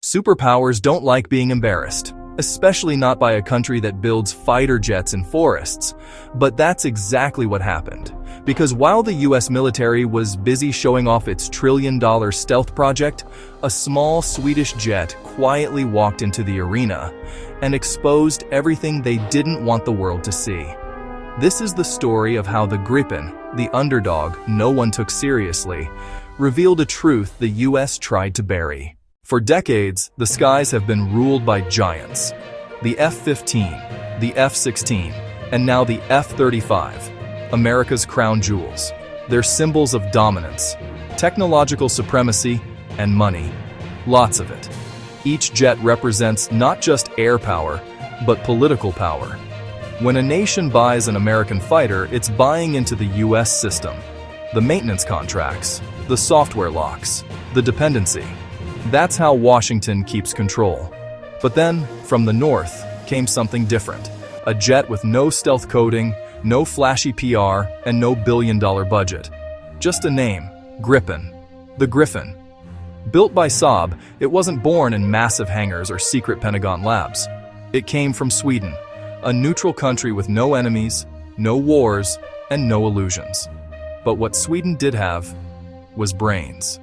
Superpowers don't like being embarrassed, especially not by a country that builds fighter jets in forests. But that's exactly what happened. Because while the US military was busy showing off its trillion-dollar stealth project, a small Swedish jet quietly walked into the arena and exposed everything they didn't want the world to see. This is the story of how the Gripen, the underdog no one took seriously, revealed a truth the US tried to bury. For decades, the skies have been ruled by giants. The F-15, the F-16, and now the F-35, America's crown jewels. They're symbols of dominance, technological supremacy, and money. Lots of it. Each jet represents not just air power, but political power. When a nation buys an American fighter, it's buying into the US system. The maintenance contracts, the software locks, the dependency. That's how Washington keeps control. But then, from the north, came something different. A jet with no stealth coding, no flashy PR, and no billion-dollar budget. Just a name, Gripen. The Griffin. Built by Saab, it wasn't born in massive hangars or secret Pentagon labs. It came from Sweden, a neutral country with no enemies, no wars, and no illusions. But what Sweden did have was brains.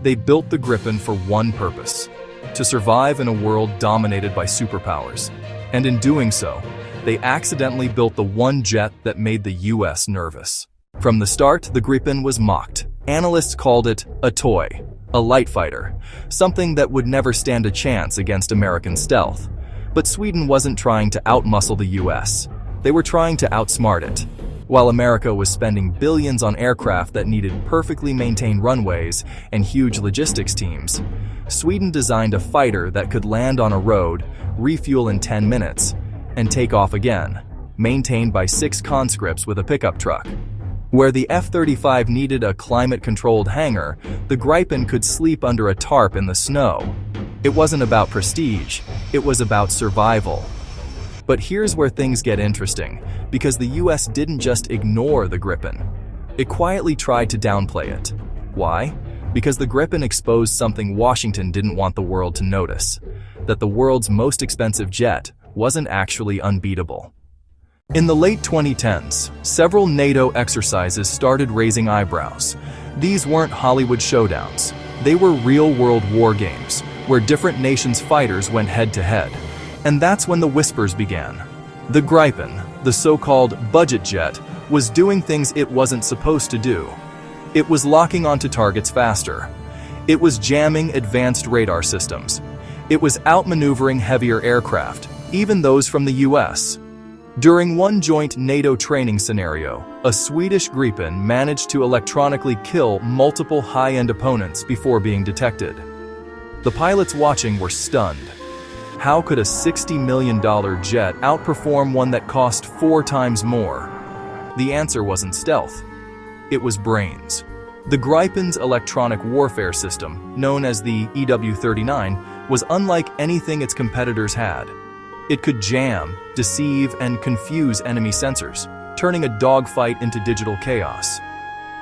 They built the Gripen for one purpose: to survive in a world dominated by superpowers. And in doing so, they accidentally built the one jet that made the US nervous. From the start, the Gripen was mocked. Analysts called it a toy, a light fighter, something that would never stand a chance against American stealth. But Sweden wasn't trying to outmuscle the US. They were trying to outsmart it. While America was spending billions on aircraft that needed perfectly maintained runways and huge logistics teams, Sweden designed a fighter that could land on a road, refuel in 10 minutes, and take off again, maintained by 6 conscripts with a pickup truck. Where the F-35 needed a climate-controlled hangar, the Gripen could sleep under a tarp in the snow. It wasn't about prestige, it was about survival. But here's where things get interesting, because the US didn't just ignore the Gripen. It quietly tried to downplay it. Why? Because the Gripen exposed something Washington didn't want the world to notice: that the world's most expensive jet wasn't actually unbeatable. In the late 2010s, several NATO exercises started raising eyebrows. These weren't Hollywood showdowns. They were real-world war games, where different nations' fighters went head-to-head. And that's when the whispers began. The Gripen, the so-called budget jet, was doing things it wasn't supposed to do. It was locking onto targets faster. It was jamming advanced radar systems. It was outmaneuvering heavier aircraft, even those from the US. During one joint NATO training scenario, a Swedish Gripen managed to electronically kill multiple high-end opponents before being detected. The pilots watching were stunned. How could a $60 million jet outperform one that cost 4 times more? The answer wasn't stealth. It was brains. The Gripen's electronic warfare system, known as the EW-39, was unlike anything its competitors had. It could jam, deceive, and confuse enemy sensors, turning a dogfight into digital chaos.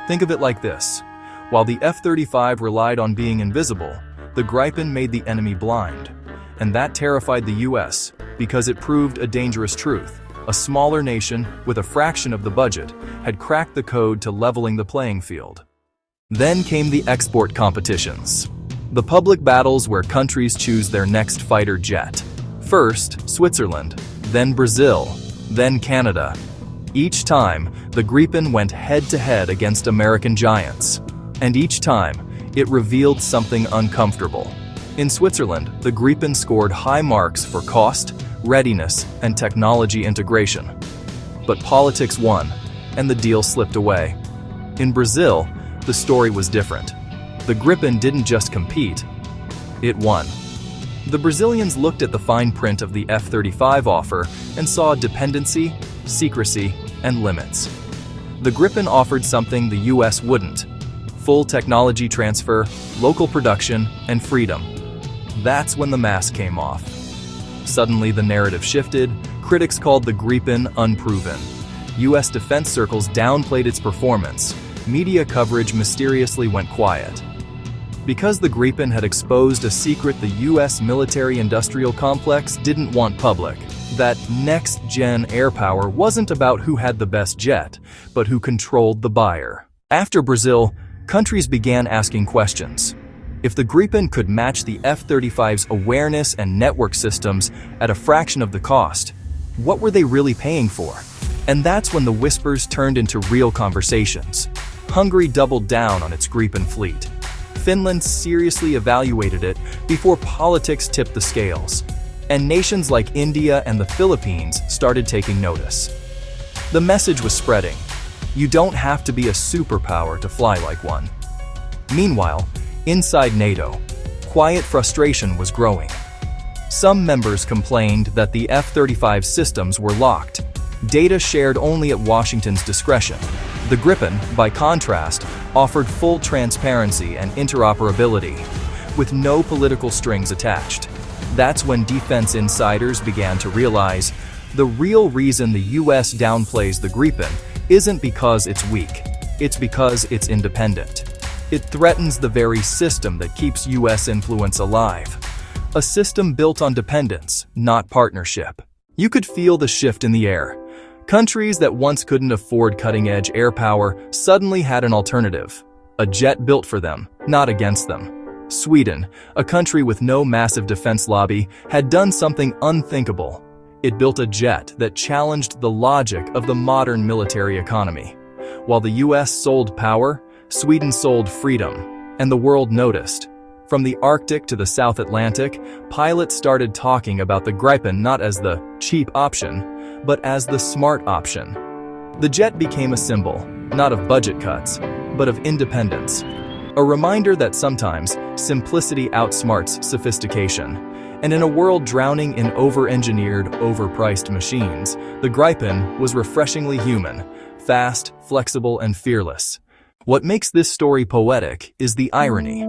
Think of it like this. While the F-35 relied on being invisible, the Gripen made the enemy blind. And that terrified the US, because it proved a dangerous truth. A smaller nation, with a fraction of the budget, had cracked the code to leveling the playing field. Then came the export competitions. The public battles where countries choose their next fighter jet. First, Switzerland, then Brazil, then Canada. Each time, the Gripen went head-to-head against American giants. And each time, it revealed something uncomfortable. In Switzerland, the Gripen scored high marks for cost, readiness, and technology integration. But politics won, and the deal slipped away. In Brazil, the story was different. The Gripen didn't just compete, it won. The Brazilians looked at the fine print of the F-35 offer and saw dependency, secrecy, and limits. The Gripen offered something the US wouldn't: full technology transfer, local production, and freedom. That's when the mask came off. Suddenly the narrative shifted. Critics called the Gripen unproven. US defense circles downplayed its performance. Media coverage mysteriously went quiet. Because the Gripen had exposed a secret the US military-industrial complex didn't want public, that next-gen air power wasn't about who had the best jet, but who controlled the buyer. After Brazil, countries began asking questions. If the Gripen could match the F-35's awareness and network systems at a fraction of the cost, what were they really paying for? And that's when the whispers turned into real conversations. Hungary doubled down on its Gripen fleet. Finland seriously evaluated it before politics tipped the scales. And nations like India and the Philippines started taking notice. The message was spreading. You don't have to be a superpower to fly like one. Meanwhile, inside NATO, quiet frustration was growing. Some members complained that the F-35 systems were locked, data shared only at Washington's discretion. The Gripen, by contrast, offered full transparency and interoperability, with no political strings attached. That's when defense insiders began to realize the real reason the US downplays the Gripen isn't because it's weak, it's because it's independent. It threatens the very system that keeps US influence alive. A system built on dependence, not partnership. You could feel the shift in the air. Countries that once couldn't afford cutting-edge air power suddenly had an alternative. A jet built for them, not against them. Sweden, a country with no massive defense lobby, had done something unthinkable. It built a jet that challenged the logic of the modern military economy. While the US sold power, Sweden sold freedom, and the world noticed. From the Arctic to the South Atlantic, pilots started talking about the Gripen not as the cheap option, but as the smart option. The jet became a symbol, not of budget cuts, but of independence. A reminder that sometimes simplicity outsmarts sophistication. And in a world drowning in over-engineered, overpriced machines, the Gripen was refreshingly human, fast, flexible, and fearless. What makes this story poetic is the irony.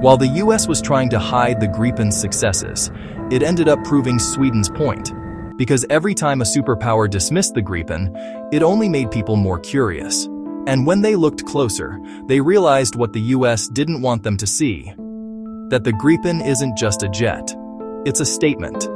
While the US was trying to hide the Gripen's successes, it ended up proving Sweden's point. Because every time a superpower dismissed the Gripen, it only made people more curious. And when they looked closer, they realized what the US didn't want them to see. That the Gripen isn't just a jet. It's a statement.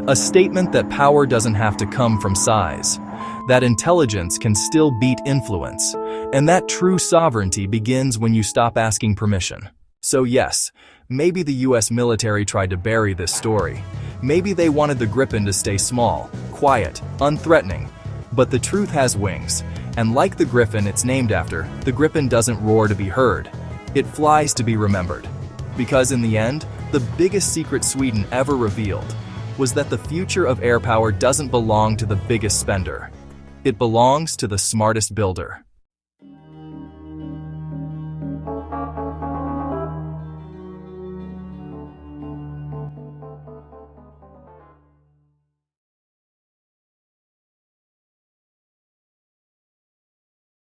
A statement that power doesn't have to come from size. That intelligence can still beat influence. And that true sovereignty begins when you stop asking permission. So yes, maybe the US military tried to bury this story. Maybe they wanted the Gripen to stay small, quiet, unthreatening. But the truth has wings, and like the Gripen it's named after, the Gripen doesn't roar to be heard. It flies to be remembered. Because in the end, the biggest secret Sweden ever revealed was that the future of air power doesn't belong to the biggest spender. It belongs to the smartest builder.